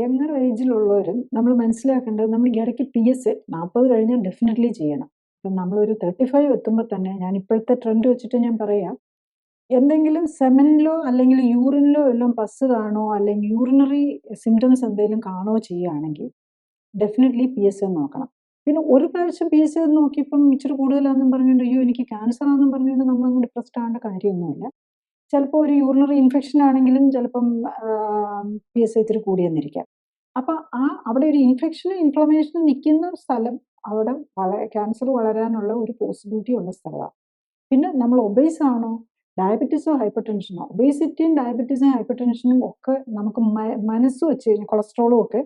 Younger ഏജിലുള്ളവരും നമ്മൾ മനസ്സിലാക്കേണ്ടത് നമ്മൾ ഇടയ്ക്ക് PSA 40 കഴിഞ്ഞാൽ ഡെഫിനറ്റ്ലി ചെയ്യണം. ഇപ്പം നമ്മളൊരു 35 എത്തുമ്പോൾ തന്നെ ഞാൻ ഇപ്പോഴത്തെ ട്രെൻഡ് വെച്ചിട്ട് ഞാൻ പറയാം, എന്തെങ്കിലും സെമനിലോ അല്ലെങ്കിൽ യൂറിനിലോ വല്ലതും പസ് കാണോ അല്ലെങ്കിൽ യൂറിനറി സിംറ്റംസ് എന്തെങ്കിലും കാണോ ചെയ്യുകയാണെങ്കിൽ ഡെഫിനറ്റ്ലി PSA നോക്കണം. പിന്നെ ഒരു പ്രാവശ്യം PSA നോക്കിയപ്പം ഇച്ചിരി കൂടുതലാണെന്നും പറഞ്ഞുകൊണ്ട് അയ്യോ എനിക്ക് ക്യാൻസർ ആണെന്നും പറഞ്ഞുകൊണ്ട് നമ്മളങ്ങ് ഡിപ്രസ്ഡ് ആവേണ്ട കാര്യമൊന്നുമില്ല. ചിലപ്പോൾ ഒരു യൂറിനറി ഇൻഫെക്ഷൻ ആണെങ്കിലും ചിലപ്പം PSA ഇത്തിരി കൂടിയെന്നിരിക്കാം. അപ്പം അവിടെ ഒരു ഇൻഫെക്ഷനും ഇൻഫ്ലമേഷനും നിൽക്കുന്ന സ്ഥലം അവിടെ ക്യാൻസർ വളരാനുള്ള ഒരു പോസിബിലിറ്റി ഉള്ള സ്ഥലമാണ്. പിന്നെ നമ്മൾ ഒബേസ് ആണോ, ഡയബറ്റീസോ ഹൈപ്പർ ടെൻഷനോ, ഒബേസിറ്റിയും ഡയബറ്റീസും ഹൈപ്പർ ടെൻഷനും ഒക്കെ നമുക്ക് മനസ്സ് വെച്ച് കഴിഞ്ഞാൽ കൊളസ്ട്രോളും ഒക്കെ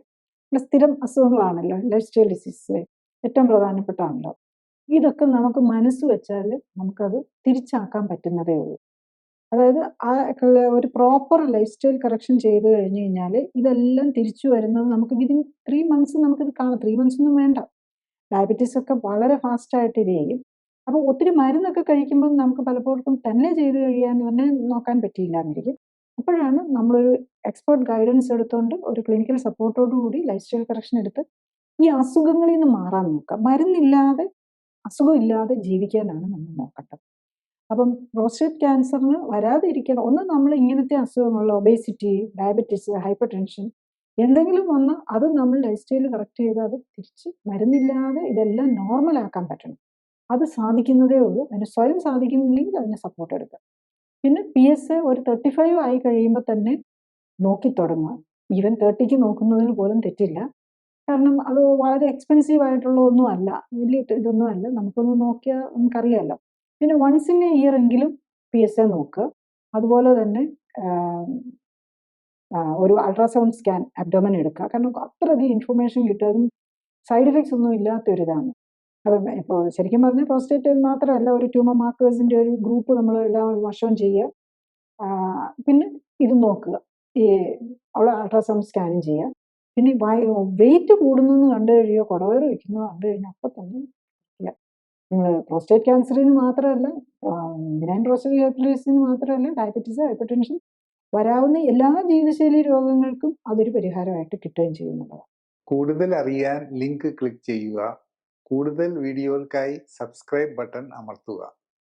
സ്ഥിരം അസുഖങ്ങളാണല്ലോ, ലൈഫ് സ്റ്റൈൽ ഡിസീസിലെ ഏറ്റവും പ്രധാനപ്പെട്ടാണല്ലോ. ഇതൊക്കെ നമുക്ക് മനസ്സ് വെച്ചാൽ നമുക്കത് തിരിച്ചാക്കാൻ പറ്റുന്നതേ ഉള്ളൂ. അതായത് ഒരു പ്രോപ്പർ ലൈഫ് സ്റ്റൈൽ കറക്ഷൻ ചെയ്ത് കഴിഞ്ഞ് കഴിഞ്ഞാൽ ഇതെല്ലാം തിരിച്ചു വരുന്നത് നമുക്ക് വിതിൻ 3 months നമുക്കിത് കാണാം. 3 months ഒന്നും വേണ്ട. ഡയബറ്റീസ് ഒക്കെ വളരെ ഫാസ്റ്റായിട്ട് ഇത് ചെയ്യും. അപ്പോൾ ഒത്തിരി മരുന്നൊക്കെ കഴിക്കുമ്പോൾ നമുക്ക് പലപ്പോഴും തന്നെ ചെയ്ത് കഴിയാൻ തന്നെ നോക്കാൻ പറ്റിയില്ല എന്നിരിക്കും. അപ്പോഴാണ് നമ്മളൊരു എക്സ്പേർട്ട് ഗൈഡൻസ് എടുത്തുകൊണ്ട് ഒരു ക്ലിനിക്കൽ സപ്പോർട്ടോടു കൂടി ലൈഫ് സ്റ്റൈൽ കറക്ഷൻ എടുത്ത് ഈ അസുഖങ്ങളിൽ നിന്ന് മാറാൻ നോക്കുക. മരുന്നില്ലാതെ അസുഖമില്ലാതെ ജീവിക്കാനാണ് നമ്മൾ നോക്കേണ്ടത്. അപ്പം പ്രോസ്റ്റേറ്റ് ക്യാൻസറിന് വരാതിരിക്കണം. ഒന്ന് നമ്മൾ ഇങ്ങനത്തെ അസുഖങ്ങളുള്ള ഒബേസിറ്റി, ഡയബറ്റീസ്, ഹൈപ്പർ ടെൻഷൻ എന്തെങ്കിലും വന്ന് അത് നമ്മൾ ലൈഫ് സ്റ്റൈൽ കറക്റ്റ് ചെയ്ത് അത് തിരിച്ച് മരുന്നില്ലാതെ ഇതെല്ലാം നോർമലാക്കാൻ പറ്റണം. അത് സാധിക്കുന്നതേ ഉള്ളൂ. അതിന് സ്വയം സാധിക്കുന്നില്ലെങ്കിൽ അതിന് സപ്പോർട്ട് എടുക്കുക. പിന്നെ PSA ഒരു 35 ആയി കഴിയുമ്പോൾ തന്നെ നോക്കി തുടങ്ങുക. ഈവൻ 30ക്ക് നോക്കുന്നതിന് പോലും തെറ്റില്ല. കാരണം അത് വളരെ എക്സ്പെൻസീവ് ആയിട്ടുള്ള ഒന്നും അല്ല, വലിയ ഇതൊന്നും അല്ല. നമുക്കൊന്ന് നോക്കിയാൽ നമുക്കറിയാമല്ലോ. പിന്നെ വൺസ് ഇൻ എ ഇയർ എങ്കിലും PSA നോക്കുക. അതുപോലെ തന്നെ ഒരു അൾട്രാസൗണ്ട് സ്കാൻ അബ്ഡോമൻ എടുക്കുക. കാരണം അത്രയധികം ഇൻഫർമേഷൻ കിട്ടും. സൈഡ് എഫക്ട്സ് ഒന്നും ഇല്ലാത്തൊരിതാണ്. അപ്പം ഇപ്പോൾ ശരിക്കും പറഞ്ഞാൽ പ്രോസ്റ്റേറ്റ് മാത്രമല്ല, ഒരു ട്യൂമർ മാർക്കേഴ്സിൻ്റെ ഒരു ഗ്രൂപ്പ് നമ്മൾ എല്ലാ വർഷവും ചെയ്യുക. പിന്നെ ഇത് നോക്കുക, ഈ അവളെ അൾട്രാസൗണ്ട് സ്കാനും ചെയ്യുക. പിന്നെ വെയിറ്റ് കൂടുന്നു കണ്ടു കഴിയുമോ, കുടവയറ് വയ്ക്കുന്നത് കണ്ടു കഴിഞ്ഞാൽ അപ്പം തന്നെ നിങ്ങൾ പ്രോസ്റ്റേറ്റ് ക്യാൻസറിന് മാത്രമല്ല, ബിനൈൻ പ്രോസ്റ്റേറ്റ് ഹൈപ്പർപ്ലേസിന് മാത്രമല്ല, ഡയബറ്റീസ്, ഹൈപ്പർ ടെൻഷൻ വരാവുന്ന എല്ലാ ജീവിതശൈലി രോഗങ്ങൾക്കും അതൊരു പരിഹാരമായിട്ട് കിട്ടുകയും ചെയ്യുന്നുള്ളതാണ്. കൂടുതൽ അറിയാൻ ലിങ്ക് ക്ലിക്ക് ചെയ്യുക. കൂടുതൽ വീഡിയോകൾക്കായി സബ്സ്ക്രൈബ് ബട്ടൺ അമർത്തുക.